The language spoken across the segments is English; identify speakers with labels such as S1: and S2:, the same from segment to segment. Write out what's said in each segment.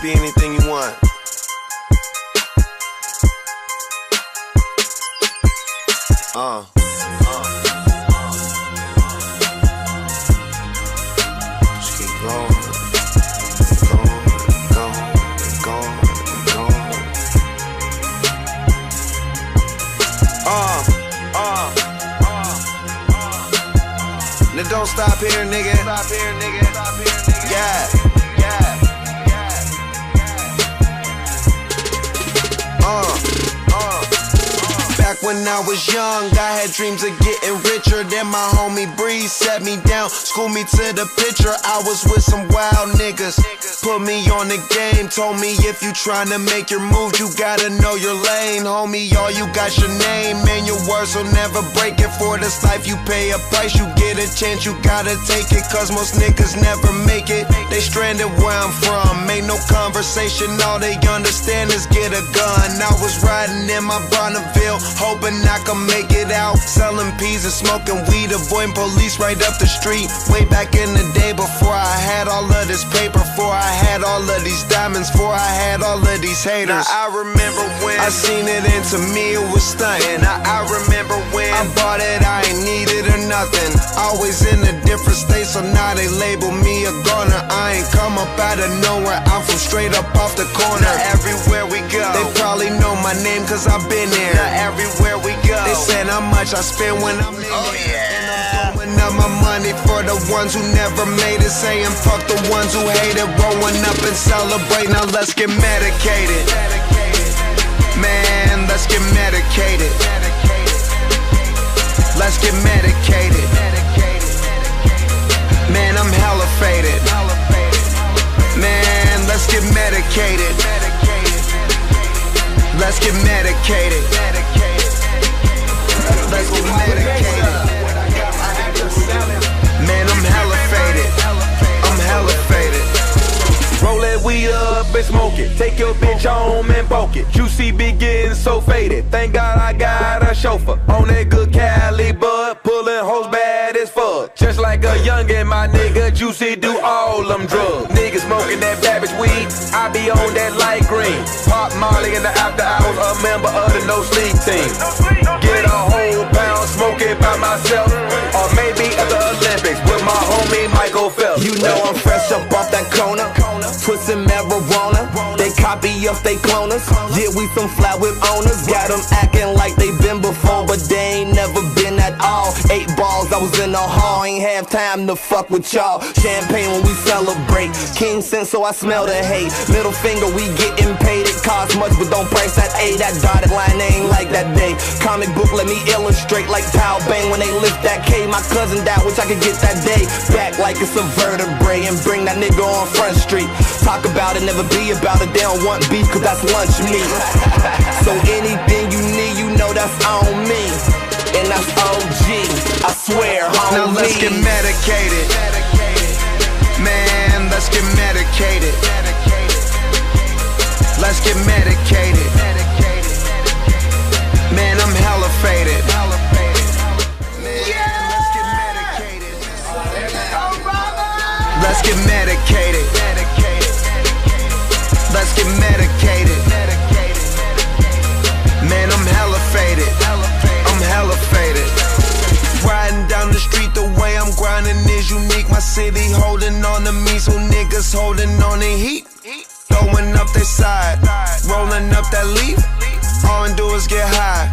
S1: be anything you want. Just keep going. Now don't stop here, nigga. Yeah. Back when I was young, I had dreams of getting richer. Then my homie Breeze set me down, schooled me to the picture. I was with some wild niggas, put me on the game. Told me if you tryna make your move, you gotta know your lane. Homie, all you got your name, and your words will never break it. For this life you pay a price, you get a chance, you gotta take it. Cause most niggas never make it, they stranded where I'm from. Ain't no conversation, all they understand is get a gun. I was riding in my Bonneville, hoping I could make it out, selling peas and smoking weed, avoiding police right up the street. Way back in the day, before I had all of this paper, before I had all of these diamonds, before I had all of these haters. Now I remember when I seen it, and to me it was stunting. Now I remember when I bought it, I ain't need it or nothing. Always in a different state, so now they label me a goner. I ain't come up out of nowhere, I'm from straight up off the corner. Now everywhere we go, they probably know my name cause I've been there. Now everywhere we go, they said how much I spend when I'm in there. And I'm throwing up my money for the ones who never made it, saying fuck the ones who hate it. Rolling up and celebrate, now let's get medicated. Man, let's get medicated. Let's get medicated. Man, I'm hella faded. Man, let's get medicated. Let's get medicated. Let's get medicated. Man, I'm hella faded. I'm hella faded.
S2: Roll that weed up and smoke it. Take your bitch home and poke it. Juicy be getting so faded. Thank God I got a chauffeur on that good Cali bud, pulling hoes bad as fuck. Just like a youngin', my nigga Juicy do all them drugs. Niggas smoking that Babbage weed, I be on that light green. Pop Molly in the after hours, a member of the No Sleep team. Get a whole pound, smoke it by myself, or maybe at the Olympics with my homie Michael Phelps.
S3: You know I'm fresh up off that corner, twisting marijuana. They copy us, they clone us. Yeah, we some fly with owners. Got them acting like they been before, but they ain't never been at all. 8 balls, I was in the hall, ain't have time to fuck with y'all. Champagne when we celebrate, king sense, so I smell the hate. Middle finger, we getting paid. It costs much, but don't price that A. That dotted line ain't like that day. Comic book let me illustrate like Tao Bang when they lift that K. My cousin died, wish I could get that day back like it's a vertebrae and bring that nigga on Front Street. Talk about it, never be about it. They don't want beef, cause that's lunch meat. So anything you need, you know that's on me. And that's OG, I swear, homie.
S1: Now let's get medicated. Man, let's get medicated. Let's get medicated. Man, I'm hella faded. Let's get medicated. Let's get medicated. Man, I'm hella faded. I'm hella faded. Riding down the street, the way I'm grinding is unique. My city holding on to me, so niggas holding on the heat. Throwing up their side, rolling up that leaf. All we do is get high.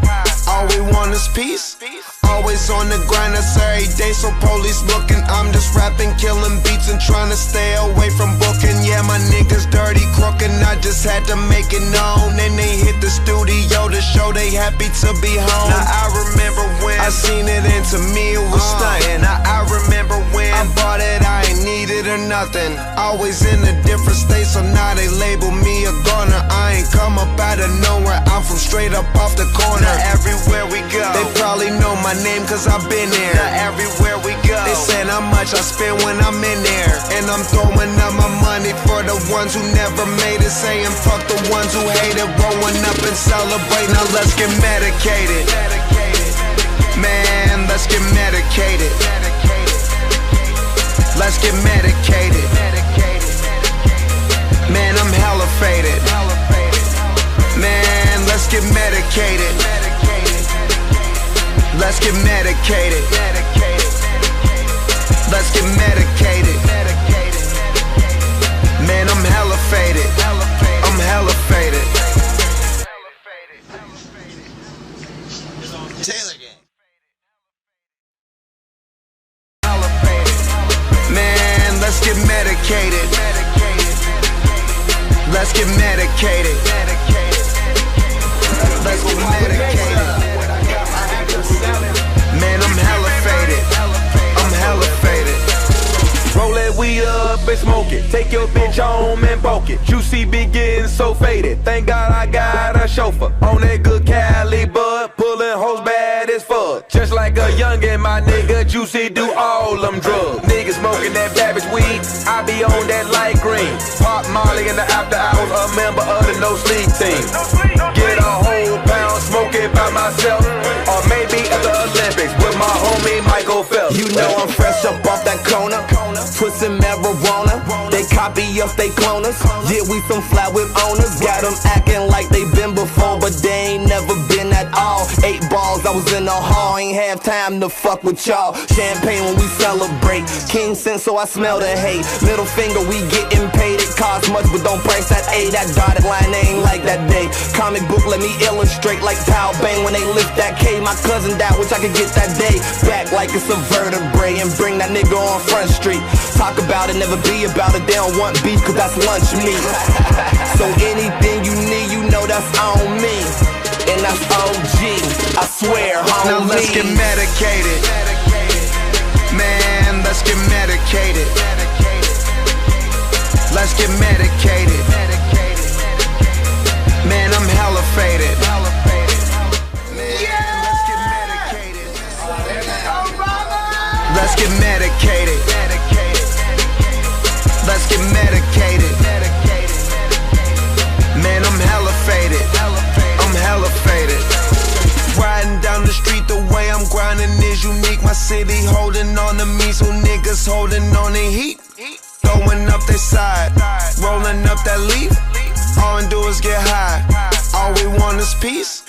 S1: All we want is peace. Always on the grind, that's every day, so police looking. I'm just rapping, killing beats and trying to stay away from booking. Yeah, my niggas dirty, crooked, I just had to make it known. Then they hit the studio to show they happy to be home. Now I remember when I seen it, and to me it was stunting. Now I remember when I bought it, I ain't need it or nothing. Always in a different state, so now they label me a goner. I ain't come up out of nowhere, I'm from straight up off the corner. Now everywhere we go, they probably know my name cause I've been there. Now everywhere we go, they saying how much I spend when I'm in there. And I'm throwing up my money for the ones who never made it, saying fuck the ones who hate it. Rolling up and celebrate, now let's get medicated. Man, let's get medicated. Let's get medicated. Man, I'm hella Let's get medicated. Let's get medicated. Man, I'm hella faded. I'm hella faded. Taylor Gang. Man, let's get medicated. Let's get medicated. Let's get medicated. Man, I'm hella faded. I'm hella faded.
S2: Roll that weed up and smoke it. Take your bitch home and poke it. Juicy be getting so faded. Thank God I got a chauffeur on that good Cali bud, pulling hoes bad as fuck. Just like a youngin', my nigga Juicy do all them drugs. Niggas smoking that Babbage weed, I be on that light green. Pop Molly in the after hours, a member of the No Sleep team. Get a whole pound, smoke it by myself, or maybe at the Olympics with my homie Michael Phelps.
S3: You know I'm fresh up off that corner. Put some marijuana. They copy us, they clone us. Yeah, we some fly whip owners. Got them acting like they been before, but they ain't never been at all. 8 balls, I was in the hall. Ain't have time to fuck with y'all. Champagne when we celebrate. King sense, so I smell the hate. Middle finger, we getting paid. It costs much, but don't price that A. That dotted line ain't like that day. Comic book, let me illustrate like Pow Bang when they lift that K. My cousin died, which I could get that day back like it's a vertebrae and bring that nigga on Front Street. Talk about it, never be about it. They don't want beef, cause that's lunch meat. So anything you need, you know that's on me. And that's OG, I swear, homie.
S1: Now let's get medicated. Man, let's get medicated. Let's get medicated. Man, I'm hella faded. Let's get medicated. Let's get medicated. Man, I'm hella faded. I'm hella faded. Riding down the street, the way I'm grinding is unique. My city holding on to me, so niggas holding on the heat. Throwing up their side, rolling up that leaf. All we do is get high. All we want is peace.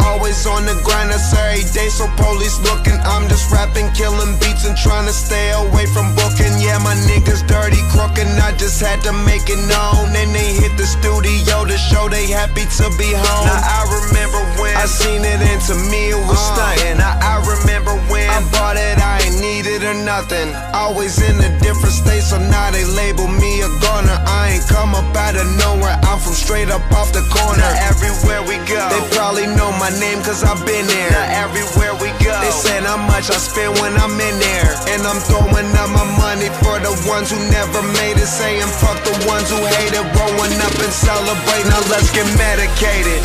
S1: Always on the grind, that's every day, so police looking. I'm just rapping, killing beats and trying to stay away from booking. Yeah, my niggas dirty, crookin', I just had to make it known. And they hit the studio to show they happy to be home. Now I remember when I seen it, and to me it was stunting. Now I remember when I bought it, I ain't need it or nothing. Always in a different state, so now they label me a goner. I ain't come up out of nowhere, I'm from straight up off the corner. Now everywhere we go, they probably know my name cause I've been there. Now everywhere we go, they said how much I spend when I'm in there. And I'm throwing up my money for the ones who never made it, saying fuck the ones who hate it. Rolling up and celebrate, now let's get medicated.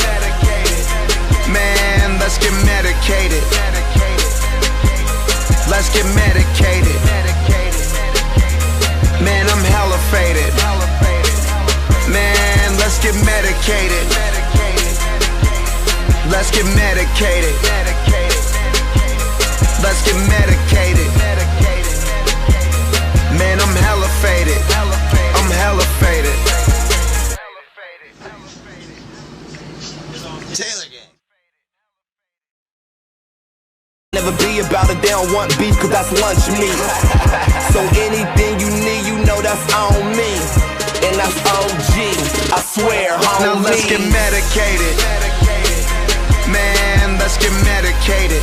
S1: Man, let's get medicated. Let's get medicated. Man, I'm hella faded. Man, let's get medicated. Let's get medicated. Let's get medicated. Man, I'm hella faded. I'm hella faded. Taylor Gang.
S3: Never be about it, they don't want beef, cause that's lunch meat. So anything you need, you know that's on me. And that's OG, I swear, homie.
S1: Now let's get medicated. Man, let's get medicated.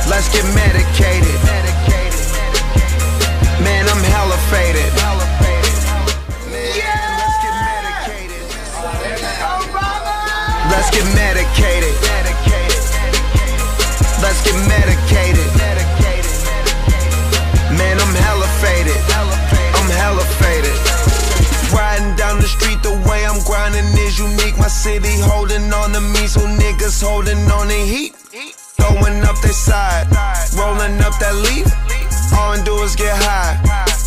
S1: Let's get medicated. Man, I'm hella faded. Let's get medicated. Let's get medicated. Man, I'm hella faded. I'm hella faded. Riding down the street, the way I'm grinding is unique. My city holding on to me, so niggas holding on the heat. Throwing up their side, rolling up that leaf. All we do is get high.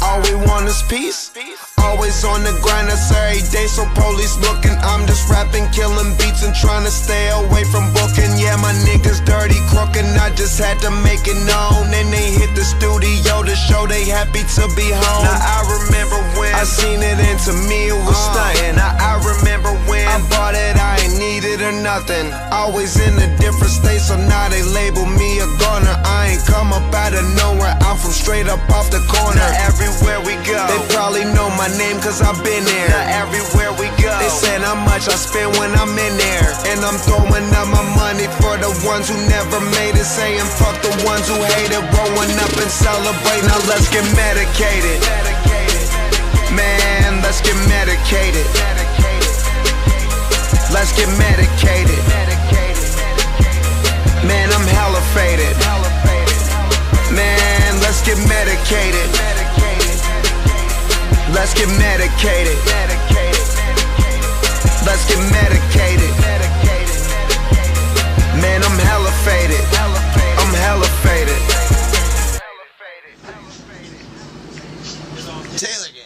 S1: All we want is peace. Always always on the grind, that's every day. So police looking, I'm just rapping, killing beats and trying to stay away from booking. Yeah, my niggas dirty, crooked, I just had to make it known. And they hit the studio to show they happy to be home. Now I remember when I seen it, and to me it was stunting. Now I remember when I bought it, I ain't need it or nothing. Always in a different state, so now they label me a goner. I ain't come up out of nowhere, I'm from straight up off the corner. Now everywhere we go, they probably know my name cause I've been there. Now everywhere we go, they said how much I spend when I'm in there. And I'm throwing up my money for the ones who never made it, saying fuck the ones who hate it. Rolling up and celebrate, now let's get medicated. Man, let's get medicated. Let's get medicated. Man, I'm hella faded. Man, let's get medicated. Let's get medicated. Let's get medicated. Man, I'm hella faded. I'm hella faded. Taylor.